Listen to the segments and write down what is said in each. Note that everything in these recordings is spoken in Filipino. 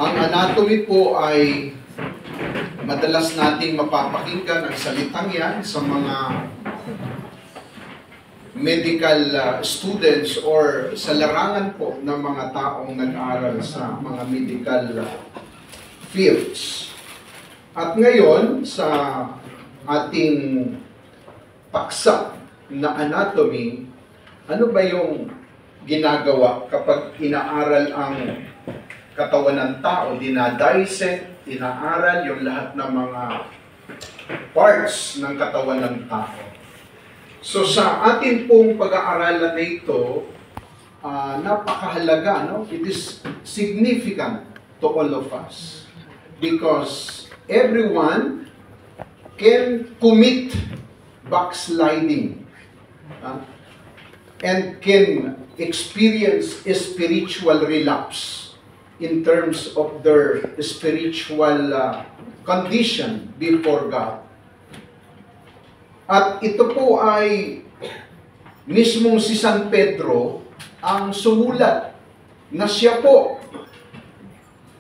Ang anatomy po ay madalas nating mapapakinggan ang salitang yan sa mga medical students or sa larangan po ng mga taong nag-aral sa mga medical fields. At ngayon, sa ating paksa na anatomy, ano ba yung ginagawa kapag inaaral ang katawan ng tao, dinadissect, inaaral yung lahat ng mga parts ng katawan ng tao. So sa atin pong pag-aaralan na ito, napakahalaga, no? It is significant to all of us because everyone can commit backsliding and can experience a spiritual relapse in terms of their spiritual condition before God. At ito po ay mismong si San Pedro ang sumulat na siya po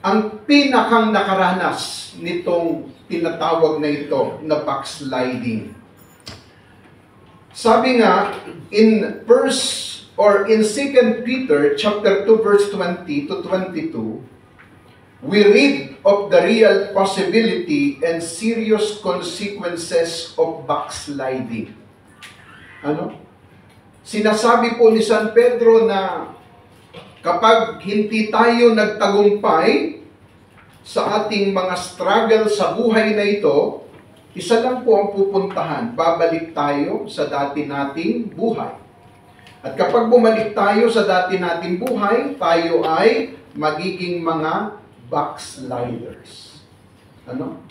ang pinakang nakaranas nitong tinatawag na ito na backsliding. Sabi nga in 2 Peter chapter 2 verse 20 to 22, we read of the real possibility and serious consequences of backsliding. Ano? Sinasabi po ni San Pedro na kapag hindi tayo nagtagumpay sa ating mga struggle sa buhay na ito, isa lang po ang pupuntahan, babalik tayo sa dati nating buhay. At kapag bumalik tayo sa dati nating buhay, tayo ay magiging mga backsliders. Ano?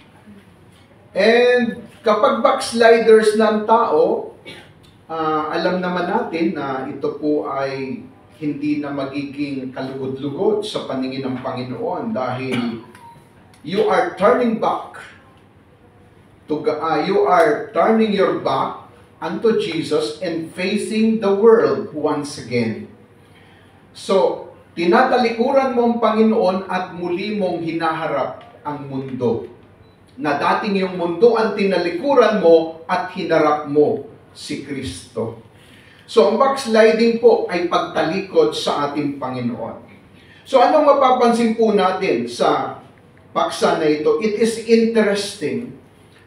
And kapag backsliders ng tao, alam naman natin na ito po ay hindi na magiging kalugod-lugod sa paningin ng Panginoon dahil you are turning back to you are turning your back unto Jesus and facing the world once again. So, tinatalikuran mo ang Panginoon at muli mong hinaharap ang mundo. Na dating yung mundo ang tinalikuran mo at hinarap mo si Kristo. So, ang backsliding po ay pagtalikod sa ating Panginoon. So, anong mapapansin po natin sa paksa na ito? It is interesting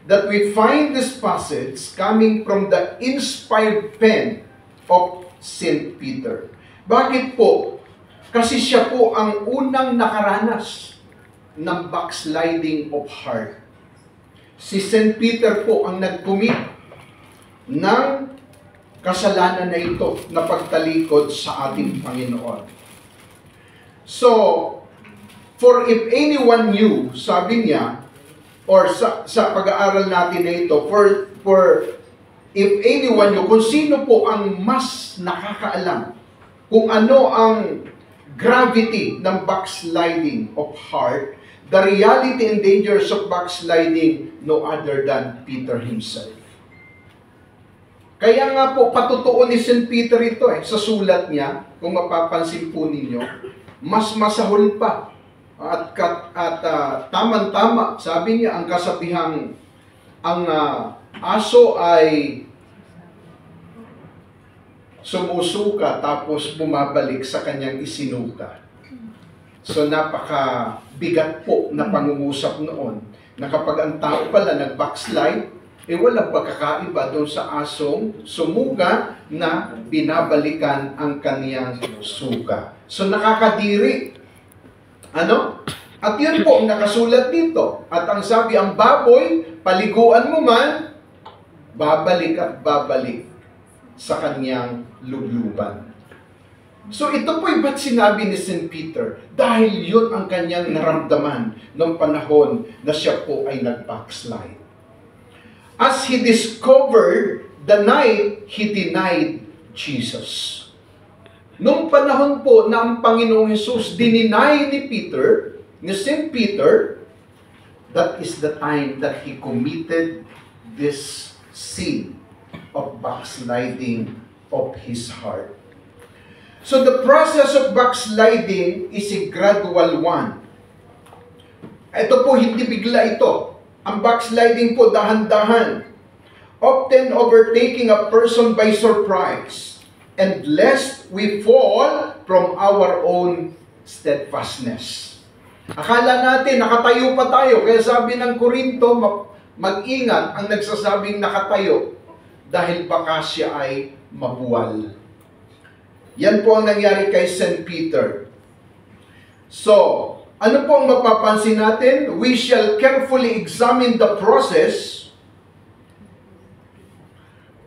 that we find this passage coming from the inspired pen of St. Peter. Bakit po? Kasi siya po ang unang nakaranas ng backsliding of heart. Si St. Peter po ang nag-commit ng kasalanan na ito na pagtalikod sa ating Panginoon. So, for if anyone knew, sabi niya, or sa pag-aaral natin na ito, for if anyone knew, kung sino po ang mas nakakaalam kung ano ang gravity ng backsliding of heart, the reality and dangers of backsliding, no other than Peter himself. Kaya nga po, patotoo ni St. Peter ito sa sulat niya, kung mapapansin po ninyo, mas masahol pa. At tama-tama, sabi niya, ang kasabihang, ang aso ay sumusuka tapos bumabalik sa kanyang isinuka. So napaka-bigat po na pangungusap noon na kapag ang tao pala nag-backslide, walang pagkakaiba doon sa asong sumuga na binabalikan ang kaniyang suka. So nakakadiri. Ano? At yun po ang nakasulat dito. At ang sabi, ang baboy, paliguan mo man, babalik at babalik sa kanyang lubluban. So ito po ba't sinabi ni St. Peter? Dahil yun ang kanyang naramdaman noong panahon na siya po ay nag-backslide. As he discovered the night he denied Jesus. Noong panahon po na ang Panginoong Hesus dininay ni St. Peter, that is the time that he committed this sin of backsliding of his heart. So the process of backsliding is a gradual one. Ito po, hindi bigla ito. Ang backsliding po, dahan-dahan. Often overtaking a person by surprise, and lest we fall from our own steadfastness. Akala natin, nakatayo pa tayo. Kaya sabi ng Korinto, mag-ingat ang nagsasabing nakatayo dahil baka siya ay mabuwal. Yan po ang nangyari kay St. Peter. So, ano po ang mapapansin natin? We shall carefully examine the process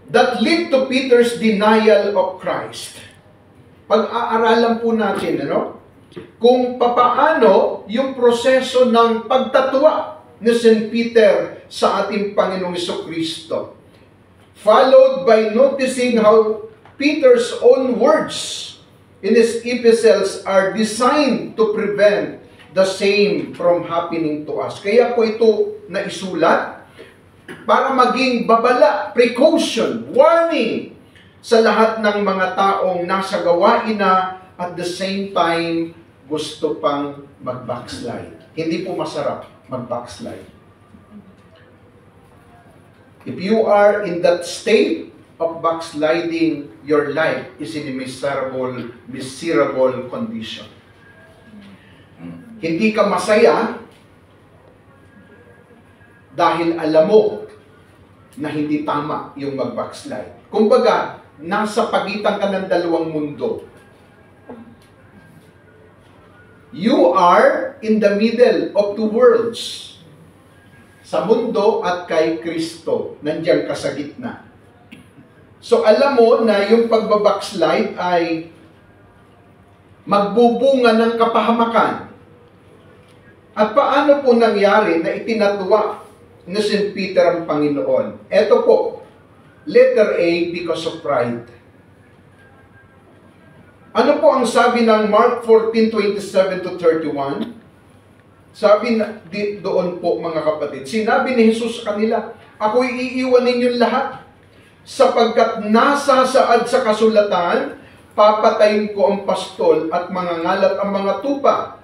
that led to Peter's denial of Christ. Pag-aaralan po natin, kung papaano yung proseso ng pagtatwa ni St. Peter sa ating Panginoong Jesucristo. Followed by noticing how Peter's own words in his epistles are designed to prevent the same from happening to us. Kaya po ito naisulat para maging babala, precaution, warning sa lahat ng mga taong nasa gawain na at the same time gusto pang mag-backslide. Hindi po masarap mag-backslide. If you are in that state of backsliding, your life is in a miserable condition. Hindi ka masaya dahil alam mo na hindi tama yung mag-backslide. Kumbaga, nasa pagitan ka ng dalawang mundo. You are in the middle of two worlds. Sa mundo at kay Kristo. Nandiyan ka sa gitna. So alam mo na yung pagbabackslide ay magbubunga ng kapahamakan. At paano po nangyari na itinatwa ni St. Peter ang Panginoon? Ito po, letter A, because of pride. Ano po ang sabi ng Mark 14:27-31? Sabi doon po, mga kapatid, sinabi ni Jesus sa kanila, ako'y iiwan ninyong lahat, sapagkat nasasaad sa kasulatan, papatayin ko ang pastol at mangangalat ang mga tupa.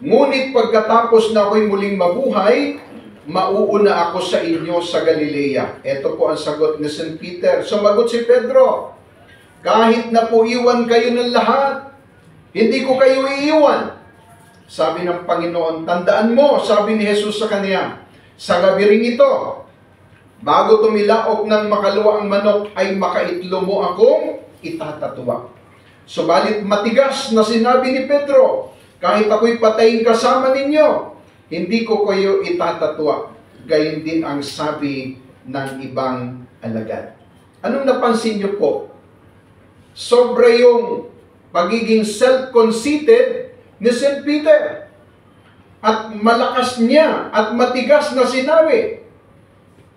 Ngunit pagkatapos na ako'y muling mabuhay, mauuna ako sa inyo sa Galilea. Ito po ang sagot ni St. Peter. Sumagot si Pedro, kahit na po iwan kayo ng lahat, hindi ko kayo iiwan. Sabi ng Panginoon, tandaan mo, sabi ni Jesus sa kanya, sa gabi ring ito, bago tumilaok ng makalawa ang manok, ay makaitlo mo akong itatatwa. Subalit matigas na sinabi ni Pedro, kahit ako'y patayin kasama ninyo, hindi ko kayo itatatwa. Gayon din ang sabi ng ibang alagad. Anong napansin niyo po? Sobra yung pagiging self-conceited ni St. Peter. At malakas niya at matigas na sinabi,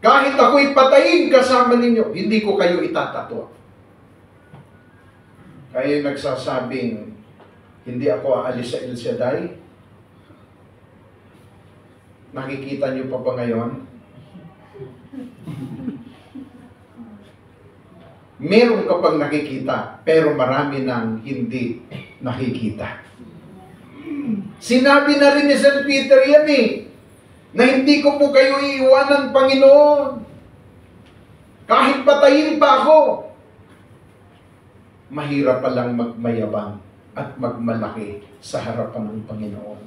kahit ako'y patayin kasama ninyo, hindi ko kayo itatatwa. Kayo nagsasabing, hindi ako aalis sa El Shaddai. Nakikita niyo pa ba ngayon? Meron ka pang nakikita, pero marami nang hindi nakikita. Sinabi na rin ni St. Peter yan na hindi ko po kayo iiwanan, Panginoon. Kahit patayin pa ako. Mahirap palang magmayabang at magmalaki sa harapan ng Panginoon.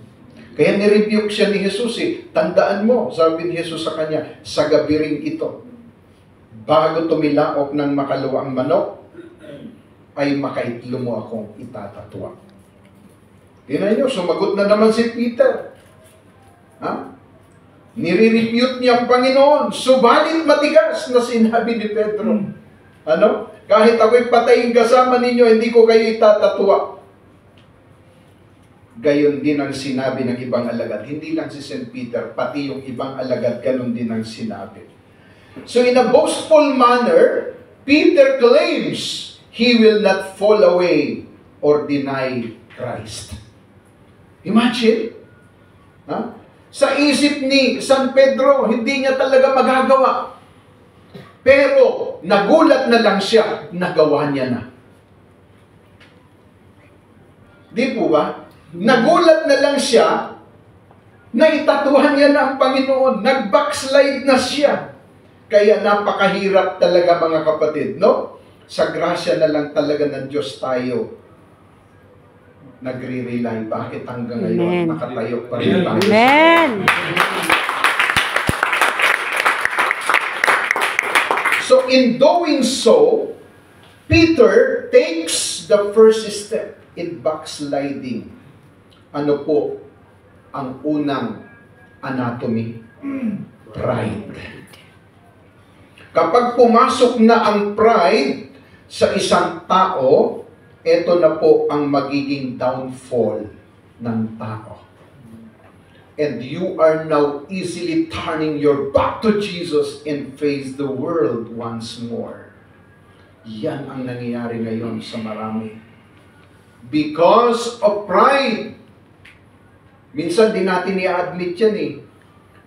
Kaya nirebuke siya ni Jesus Tandaan mo, sabi ni Jesus sa kanya, sa gabi ring ito, bago tumilaok ng makalawa ang manok, ay makaitlo mo akong itatatwa. Tingnan nyo, sumagot na naman si Peter. Nire-refute niya ang Panginoon. Subalit matigas na sinabi ni Pedro. Kahit ako'y patayin kasama ninyo, hindi ko kayo itatatwa. Gayon din ang sinabi ng ibang alagad. Hindi lang si St. Peter, pati yung ibang alagad, gayon din ang sinabi. So in a boastful manner, Peter claims he will not fall away or deny Christ. Imagine, sa isip ni San Pedro, hindi niya talaga magagawa. Pero nagulat na lang siya, nagawa niya na. Di po ba? Nagulat na lang siya Naitatuhan niya na ang Panginoon. Nag-backslide na siya. Kaya napakahirap talaga mga kapatid, no? Sa grasya na lang talaga ng Diyos tayo nagre-rely. Bakit hanggang ngayon nakatayo pa rin tayo? Amen. So in doing so, Peter takes the first step in backsliding. Ano po ang unang anatomy? Pride. Kapag pumasok na ang pride sa isang tao, ito na po ang magiging downfall ng tao. And you are now easily turning your back to Jesus and face the world once more. Yan ang nangyayari ngayon sa marami. Because of pride. Minsan din natin i-admit yan eh.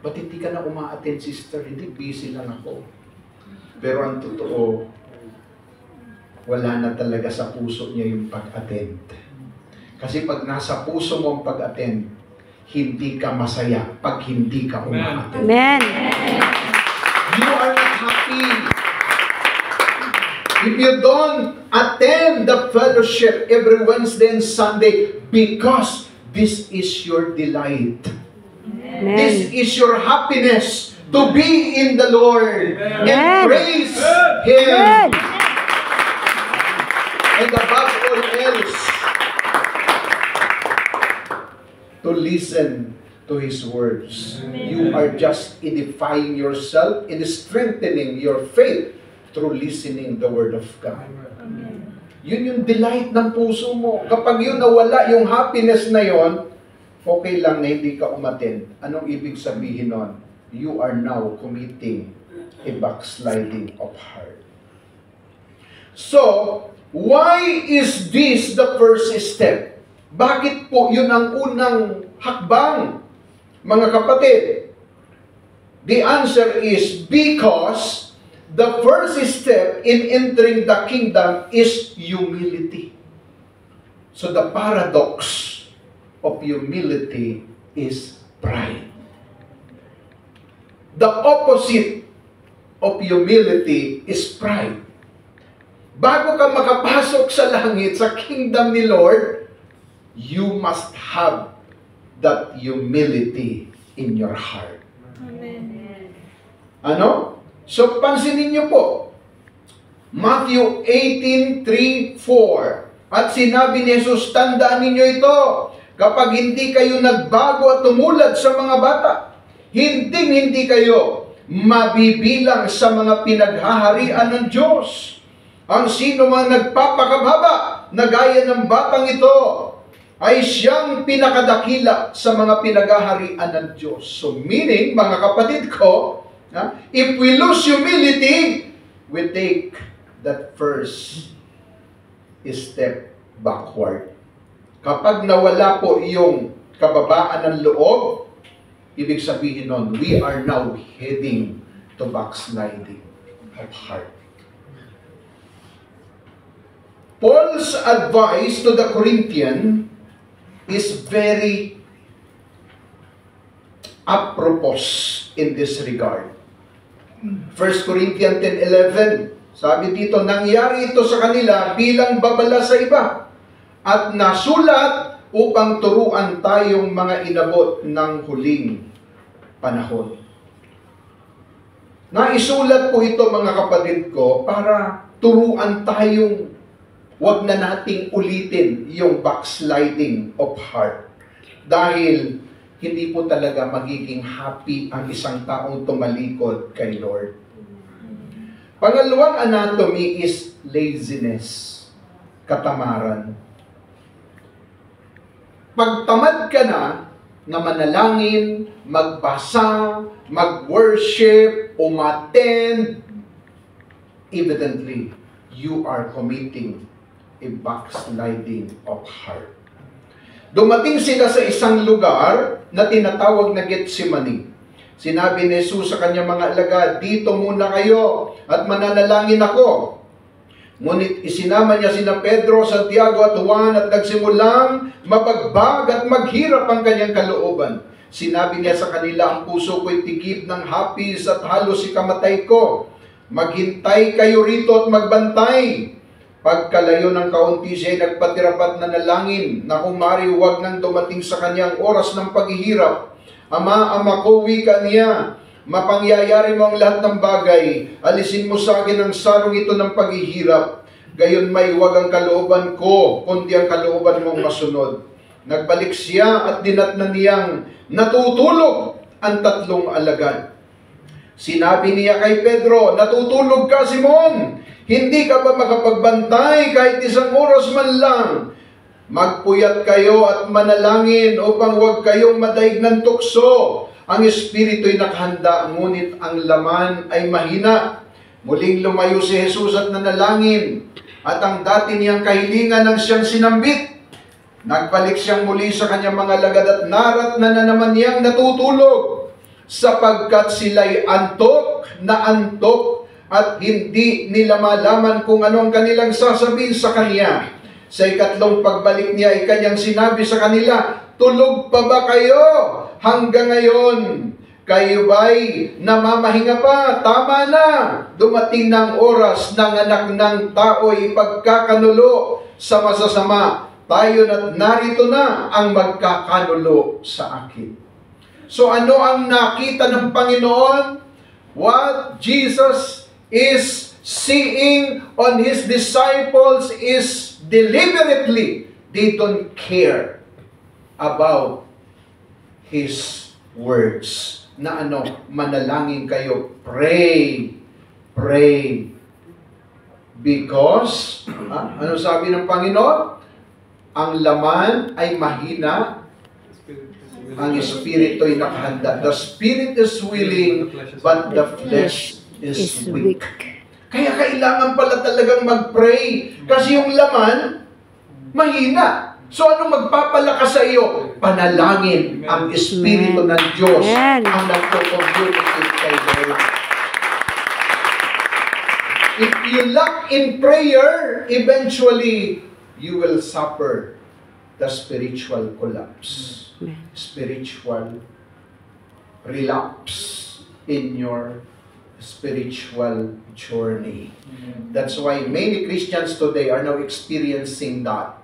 Ba't hindi ka na uma-attend, sister? Hindi, busy lang ako. Pero ang totoo, wala na talaga sa puso niya yung pag-attend. Kasi pag nasa puso mo ang pag-attend, hindi ka masaya pag hindi ka uma-attend. Amen. You are not happy. If you don't attend the fellowship every Wednesday and Sunday because this is your delight. Amen. This is your happiness to be in the Lord and Amen. praise Him. Amen. And above all else, to listen to His words. You are just edifying yourself and strengthening your faith through listening the Word of God. Yun yung delight ng puso mo. Kapag yun nawala, yung happiness na yon, okay lang na hindi ka umattend. Anong ibig sabihin nun? You are now committing a backsliding of heart. So, why is this the first step? Bakit po yun ang unang hakbang, mga kapatid? The answer is because the first step in entering the kingdom is humility. So the paradox of humility is pride. The opposite of humility is pride. Bago ka makapasok sa langit, sa kingdom ni Lord, you must have that humility in your heart. Amen. Ano? So, pansinin niyo po. Matthew 18:3-4. At sinabi ni Jesus, tandaan ninyo ito, kapag hindi kayo nagbago at tumulad sa mga bata, hindi kayo mabibilang sa mga pinaghaharian ng Diyos. Ang sino man nagpapakababa na gaya ng batang ito, ay siyang pinakadakila sa mga pinaghaharian ng Diyos. So meaning, mga kapatid ko, if we lose humility, we take that first step backward. Kapag nawala po yung kababaan ng loob, ibig sabihin nun, we are now heading to backsliding of heart. Paul's advice to the Corinthian is very apropos in this regard. 1 Corinthians 10:11, sabi dito, nangyari ito sa kanila bilang babala sa iba at nasulat upang turuan tayong mga inabot ng huling panahon. Naisulat po ito, mga kapatid ko, para turuan tayong wag na nating ulitin yung backsliding of heart. Dahil hindi po talaga magiging happy ang isang taong tumalikod kay Lord. Pangalawang anatomy is laziness, katamaran. Pagtamad ka na manalangin, magbasa, mag-worship, umattend, evidently, you are committing a backsliding of heart. Dumating sila sa isang lugar na tinatawag na Getsemani. Sinabi ni Jesus sa kanyang mga alagad, dito muna kayo at mananalangin ako. Ngunit isinama niya sina Pedro, Santiago at Juan at nagsimulang mabagbag at maghirap ang kanyang kalooban. Sinabi niya sa kanila, ang puso ko'y tigib ng hapis at halos ikamatay ko. Maghintay kayo rito at magbantay. Pagkalayo ng kaunti, siya'y nagpatirapat na nalangin na kung maaari huwag nang dumating sa kanyang oras ng paghihirap. Ama, ama ko, wika niya, mapangyayari mo ang lahat ng bagay. Alisin mo sa akin ang sarong ito ng paghihirap. Gayon may huwag ang kalooban ko, kundi ang kalooban mong masunod. Nagbalik siya at dinatnan niyang natutulog ang tatlong alagad. Sinabi niya kay Pedro, natutulog ka, Simon? Hindi ka ba makapagbantay kahit isang oras man lang? Magpuyat kayo at manalangin upang huwag kayong madaig ng tukso. Ang espiritu'y nakahanda, ngunit ang laman ay mahina. Muling lumayo si Jesus at nanalangin, at ang dati niyang kahilingan ng siyang sinambit. Nagbalik siyang muli sa kanyang mga lagad at narat na naman niyang natutulog, sapagkat sila'y antok na antok at hindi nila malaman kung ano ang kanilang sasabihin sa kanya. Sa ikatlong pagbalik niya ay kanyang sinabi sa kanila, tulog pa ba kayo hanggang ngayon? Kayo ba'y namamahinga pa? Tama na! Dumating ng oras ng anak ng tao'y ipagkakanulo sa masasama. Tayo na't narito na ang magkakanulo sa akin. So ano ang nakita ng Panginoon? What Jesus is seeing on His disciples is deliberately, they don't care about His words. Na ano, manalangin kayo, pray, pray. Because, ano sabi ng Panginoon? Ang laman ay mahina, ang espiritu ay nakahanda. The spirit is willing, but the flesh is weak. Kaya kailangan pala talagang mag-pray. Kasi yung laman, mahina. So ano magpapalakas sa iyo? Panalangin. Ang espiritu ng Diyos ang nagpo-communicate kay Lord. If you lack in prayer, eventually, you will suffer the spiritual collapse, spiritual relapse in your spiritual journey. That's why many Christians today are now experiencing that.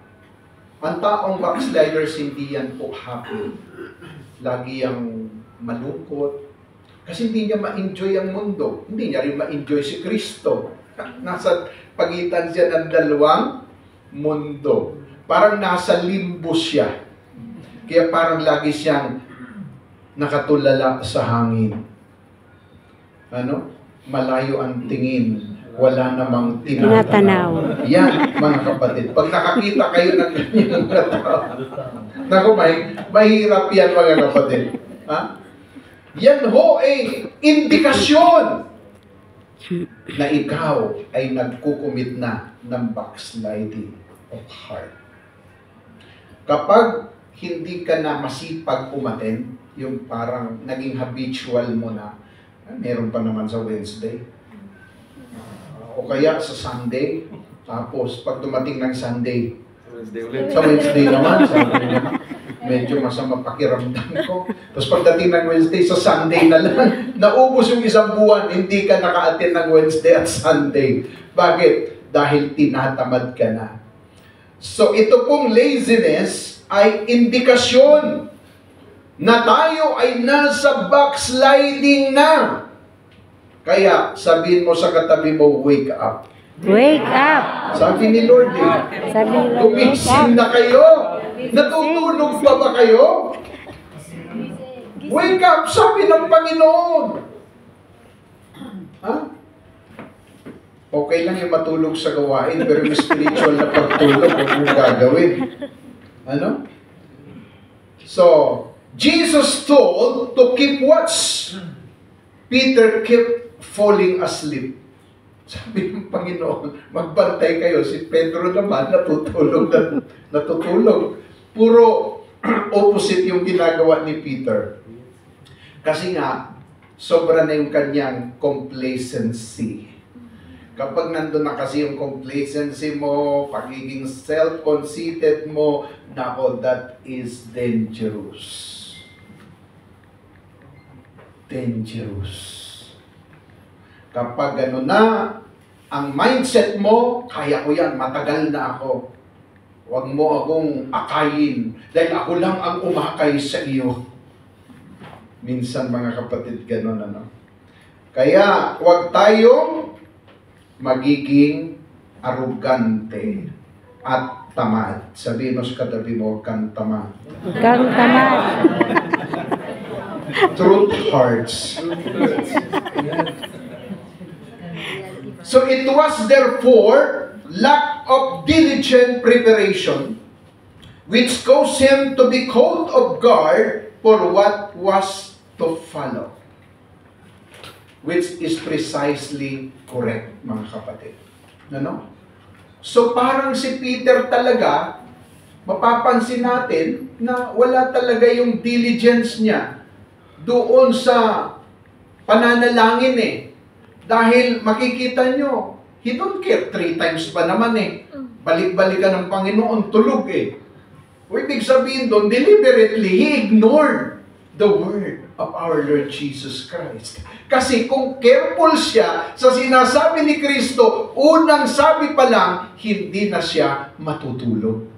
Ang taong backsliders, hindi yan po happy. Lagi yang malungkot. Kasi hindi niya ma-enjoy ang mundo. Hindi niya rin ma-enjoy si Kristo. Nasa pagitan siya ng dalawang mundo. Parang nasa limbo siya. Kaya parang lagi siyang nakatulala sa hangin. Ano? Malayo ang tingin. Wala namang tinatanaw. Yan, mga kapatid. Pag nakakita kayo ng ganyang tao, naku, mahirap yan, mga kapatid. Ha? Yan ho ay indikasyon na ikaw ay nagkukumit na ng backsliding of heart. Kapag hindi ka na masipag umattend, yung parang naging habitual mo na, meron pa naman sa Wednesday, o kaya sa Sunday, tapos pag dumating ng Sunday, sa Wednesday naman, sabi niya, medyo masama pakiramdam ko. Tapos pagdating ng Wednesday, sa Sunday na lang, naubos yung isang buwan, hindi ka naka-attend ng Wednesday at Sunday. Bakit? Dahil tinatamad ka na. So ito pong laziness ay indikasyon na tayo ay nasa backsliding na. Kaya sabihin mo sa katabi mo, wake up. Wake up! Sabi ni Lord eh. Sabi ni Lord, Gumising na kayo. Natutulog pa ba kayo? Wake up! Sabi ng Panginoon. Ha? Okay lang yung matulog sa gawain, pero yung spiritual na pagtulog, huwag mong gagawin. Ano? So, Jesus told to keep watch. Peter kept falling asleep. Sabi ng Panginoon, magbantay kayo. Si Pedro naman, natutulog. Puro opposite yung ginagawa ni Peter. Kasi nga, sobra na yung kanyang complacency. Kapag nandun na kasi yung complacency mo, pagiging self-conceited mo, nako, that is dangerous. dangerous. Kapag ano na, ang mindset mo, kaya ko yan, matagal na ako. Huwag mo akong akayin dahil ako lang ang umakay sa iyo. Minsan mga kapatid, gano'n ano. Kaya huwag tayong magiging arugante at tamad. Sabihin mo sa katabi mo, huwag kang tamad. Kang tamad. Truth hurts. So it was therefore lack of diligent preparation which caused him to be caught off guard for what was to follow. Which is precisely correct, mga kapatid. Ano? So parang si Peter talaga, mapapansin natin na wala talaga yung diligence niya doon sa pananalangin eh. Dahil makikita nyo, he don't care 3 times pa naman eh. Balik-balikan ng Panginoon, tulog eh. Ibig sabihin doon, deliberately, he ignored the word of our Lord Jesus Christ. Kasi kung careful siya sa sinasabi ni Kristo, unang sabi pa lang, hindi na siya matutulog.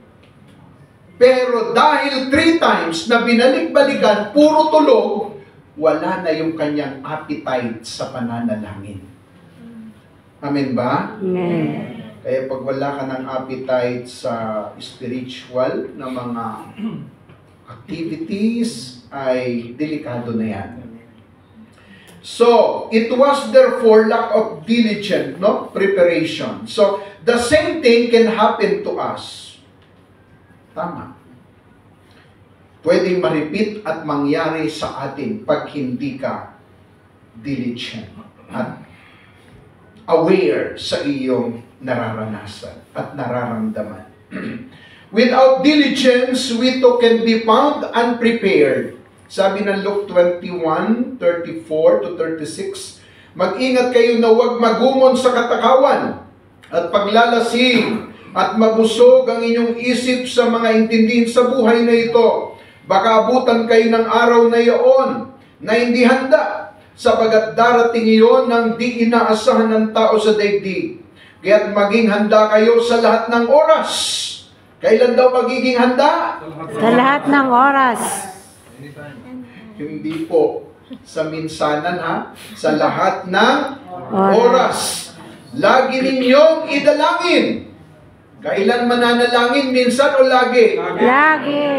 Pero dahil 3 times na binalik-balikan, puro tulog, wala na yung kanyang appetite sa pananalangin. Amen ba? Amen. Kaya pag wala ka ng appetite sa spiritual na mga activities, ay delikado na yan. So, it was therefore lack of diligent preparation. So, the same thing can happen to us. Tama. Pwedeng ma-repeat at mangyari sa atin pag hindi ka diligent at aware sa iyong nararanasan at nararamdaman. Without diligence, we too can be found unprepared. Sabi ng Luke 21:34-36, mag-ingat kayo na huwag magumon sa katakawan at paglalasing at mabusog ang inyong isip sa mga intindihin sa buhay na ito. Baka abutan kayo ng araw na iyon na hindi handa, sapagat darating iyon ng di inaasahan ng tao sa daigdig. Kaya't maging handa kayo sa lahat ng oras. Kailan daw magiging handa? Sa lahat ng oras. Hindi po sa minsanan ha, sa lahat ng oras. Lagi ninyong idalangin. Kailan mananalangin? Minsan o lagi? Lagi.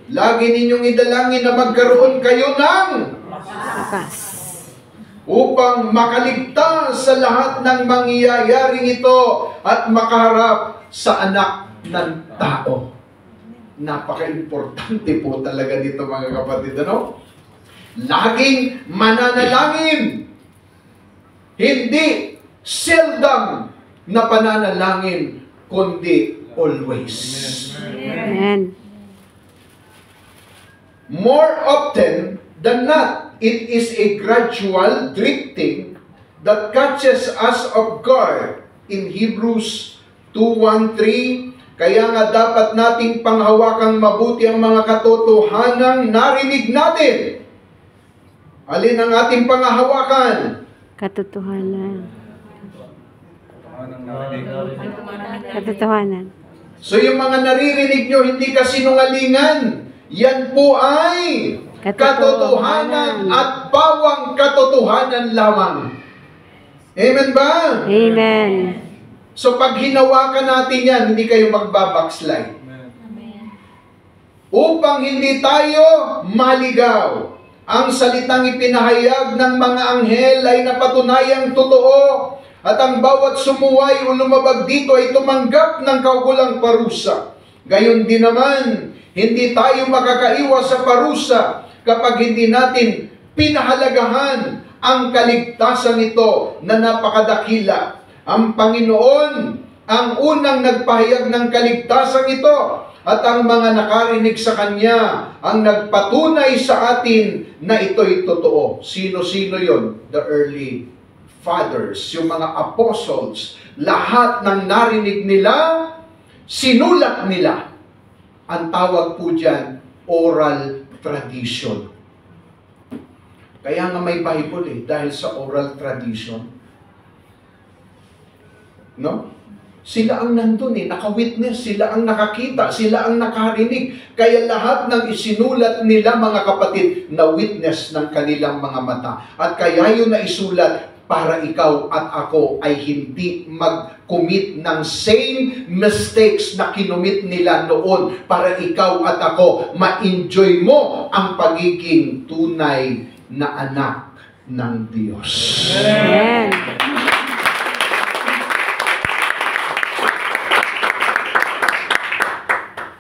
Lagi ninyong idalangin na magkaroon kayo ng Lakas. upang makaligtas sa lahat ng mangyayaring ito at makaharap sa anak ng tao. Napaka-importante po talaga dito mga kapatid, ano? Laging mananalangin. Hindi seldom na pananalangin, kundi always. Amen. More often than not, it is a gradual drifting that catches us off guard in Hebrews 2:1-3. Kaya nga dapat nating panghawakang mabuti ang mga katotohanang narinig natin. Alin ang ating panghahawakan? Katotohanan. Katotohanan. So yung mga naririnig nyo, hindi kasinungalingan. Yan po ay katotohanan at bawang katotohanan lamang. Amen ba? Amen. So pag hinawakan natin yan, hindi kayo magbabackslide. Upang hindi tayo maligaw. Ang salitang ipinahayag ng mga anghel ay napatunayang totoo at ang bawat sumuway o lumabag dito ay tumanggap ng kaukulang parusa. Gayon din naman, hindi tayo makakaiwas sa parusa kapag hindi natin pinahalagahan ang kaligtasan ito na napakadakila. Ang Panginoon ang unang nagpahayag ng kaligtasan ito at ang mga nakarinig sa Kanya ang nagpatunay sa atin na ito'y totoo. Sino-sino yon? The early fathers, yung mga apostles. Lahat ng narinig nila, sinulat nila. Ang tawag po dyan, oral tradition. Kaya nga may Bible dahil sa oral tradition. No? Sila ang nandun naka-witness, sila ang nakakita, sila ang nakarinig. Kaya lahat ng isinulat nila mga kapatid, na witness ng kanilang mga mata. At kaya yun na isulat para ikaw at ako ay hindi mag-commit ng same mistakes na kinumit nila noon, para ikaw at ako ma-enjoy mo ang pagiging tunay na anak ng Diyos. Amen.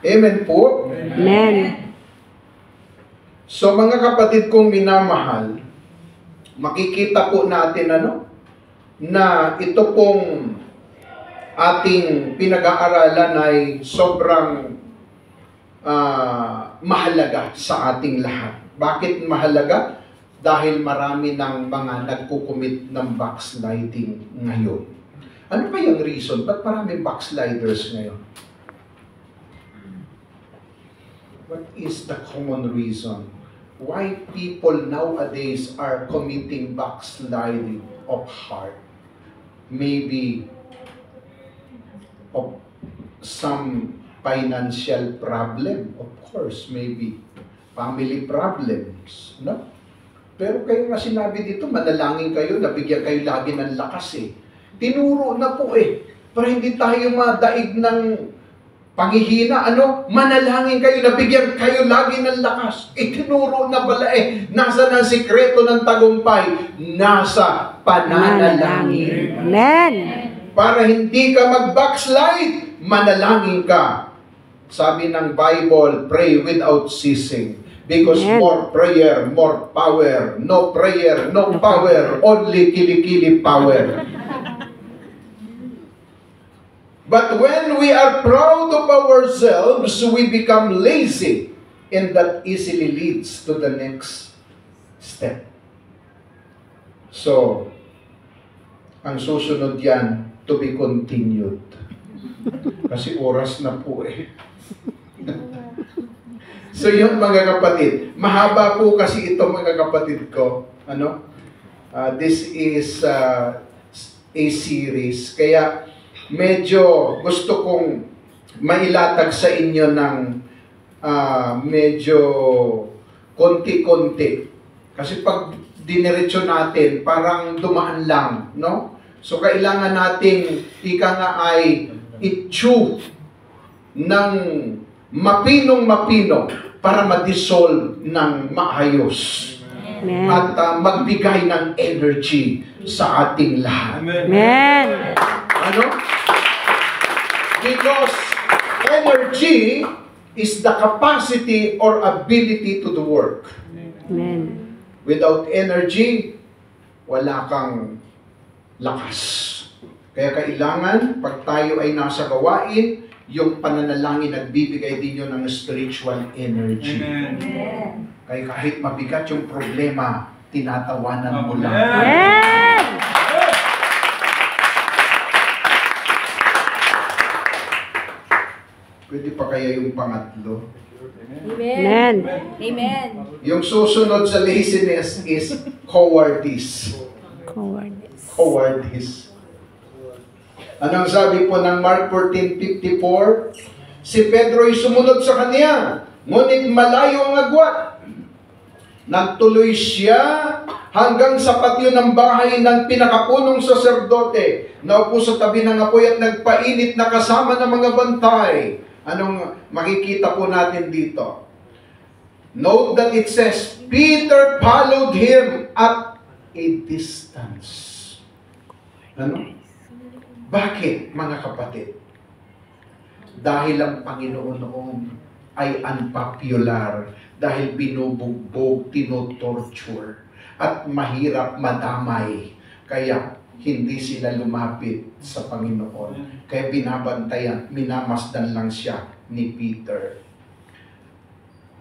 Amen po. Amen. So mga kapatid kong minamahal, makikita po natin na ito pong ating pinag-aaralan ay sobrang mahalaga sa ating lahat. Bakit mahalaga? Dahil marami ng mga nagkukumit ng backsliding ngayon. Ano ba yung reason? Ba't maraming backsliders ngayon? What is the common reason why people nowadays are committing backsliding of heart? Maybe of some financial problem, of course, maybe family problems, no? Pero kayo nga sinabi dito, manalangin kayo, nabigyan kayo lagi ng lakas Tinuro na po para hindi tayo madaig ng panghihina, manalangin kayo, nabigyan kayo lagi ng lakas. Tinuro na pala nasa ng sikreto ng tagumpay? Nasa pananalangin. Amen. Para hindi ka mag-backslide, manalangin ka. Sabi ng Bible, pray without ceasing. Because Amen. More prayer, more power. No prayer, no power. Only kilikili power. But when we are proud of ourselves, we become lazy, and that easily leads to the next step. So, ang susunod yan, to be continued. Kasi oras na po So yun mga kapatid, mahaba po kasi ito mga kapatid ko. This is a series, kaya medyo gusto kong mailatag sa inyo ng medyo konti-konti. Kasi pag diniretso natin, parang dumaan lang, no? So kailangan nating ika nga ay i-chew ng mapinong-mapino para ma-dissolve ng maayos. Amen. At magbigay ng energy sa ating lahat. Amen. Because energy is the capacity or ability to do work. Amen. Without energy, wala kang lakas. Kaya kailangan, pag tayo ay nasa gawain, yung pananalangin nagbibigay din yun ng spiritual energy. Amen. Kaya kahit mabigat yung problema, tinatawanan mo lang. Amen. Pwede pa kaya yung pangatlo? Amen. Amen. Yung susunod sa laziness is cowardice. Cowardice. Cowardice. Anong sabi po ng Mark 14:54? Si Pedro ay sumunod sa kanya, ngunit malayo ang agwat. Nagtuloy siya hanggang sa patio ng bahay ng pinakapunong saserdote. Naupo sa tabi ng apoy at nagpainit na kasama ng mga bantay. Anong makikita po natin dito? Note that it says, Peter followed him at a distance. Bakit, mga kapatid? Dahil ang Panginoon noon ay unpopular, dahil binubugbog, tinotorture, at mahirap madamay. Kaya hindi sila lumapit sa Panginoon. Kaya binabantayan, minamasdan lang siya ni Peter.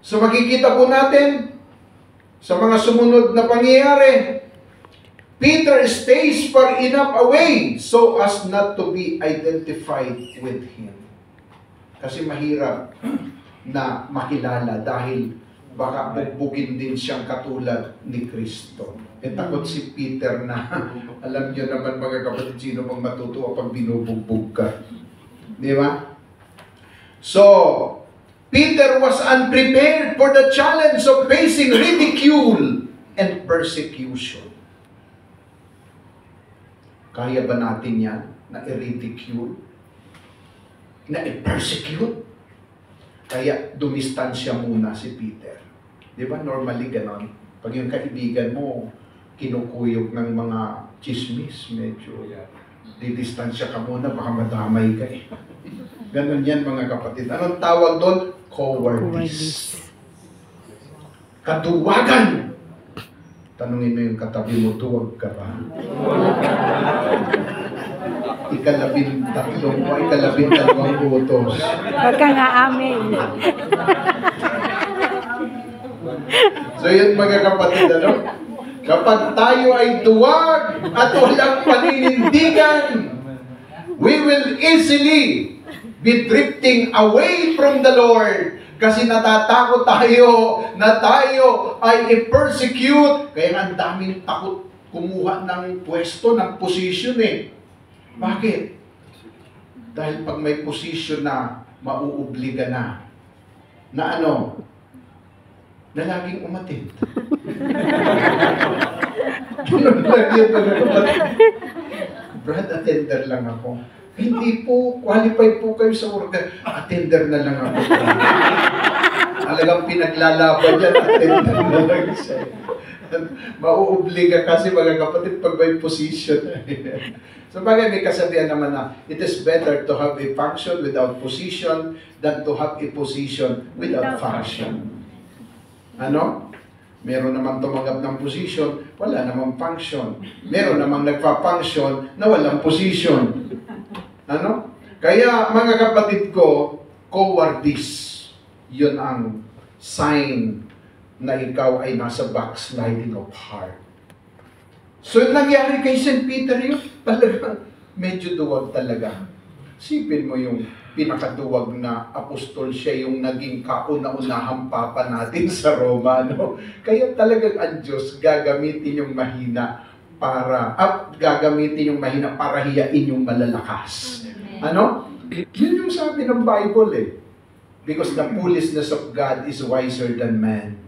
So makikita po natin sa mga sumunod na pangyayari, Peter stays far enough away so as not to be identified with him. Kasi mahirap na makilala dahil baka bugbugin din siyang katulad ni Kristo. Takot si Peter na, alam niyo naman mga kapatid, sino bang matutuwa pag binubugbog ka? Di ba? So, Peter was unprepared for the challenge of facing ridicule and persecution. Kaya ba natin yan? Na i-ridicule? Na i-persecute? Kaya dumistansya muna si Peter. Di ba normally ganon? Pag yung kaibigan mo, kinukuyog ng mga chismis, medyo didistansya ka muna, baka madamay ka eh. Ganon yan mga kapatid. Anong tawag doon? Cowardice. Kaduwagan. Tanungin mo yung katabi mo, duwag ka ba? Ikalabintatlong o ikalabintalawang utos. Huwag ka nga amin. So yun mga kapatid, ano? Kapag tayo ay duwag at walang paninindigan, we will easily be drifting away from the Lord. Kasi natatakot tayo na tayo ay i-persecute. Kaya nga ang daming takot kumuha ng pwesto, ng position eh. Bakit? Dahil pag may position na, mauobliga na ano? Na laging umatid. Ganun lang yun, mga kapatid. Brad, attender lang ako. Hindi po, qualified po kayo sa organ. Attender na lang ako. Talagang pinaglalaban yan, attender na lang siya. Mauobliga kasi mga kapatid pag may position. So bagay may kasabihan naman na, it is better to have a function without position than to have a position without function. Ano? Meron namang tumanggap ng position, wala namang function. Meron namang nagpa-function na walang position. Ano? Kaya mga kapatid ko, cowardice, yun ang sign na ikaw ay nasa backsliding of heart. So yung nangyari kay St. Peter yun, talagang medyo duwag talaga. Sipin mo yung pinakaduwag na apostol, siya yung naging kauna-unahang papa natin sa Roma. No? Kaya talagang ang Diyos gagamitin yung mahina para hiyain yung malalakas. Ano? Yun yung sabi ng Bible eh. Because the foolishness of God is wiser than man.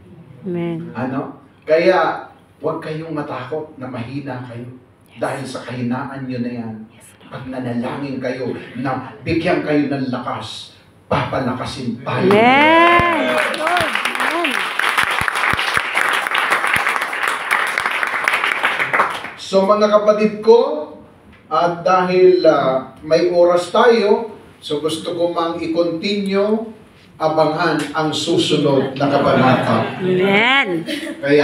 Amen. Ano? Kaya, huwag kayong matakot na mahina kayo. Dahil sa kahinaan nyo na yan. Pag nanalangin kayo na bigyan kayo ng lakas, papalakasin tayo. Amen. So mga kapatid ko, at dahil may oras tayo, so gusto ko mang i-continue, abangan ang susunod na kabanata. Amen. Kaya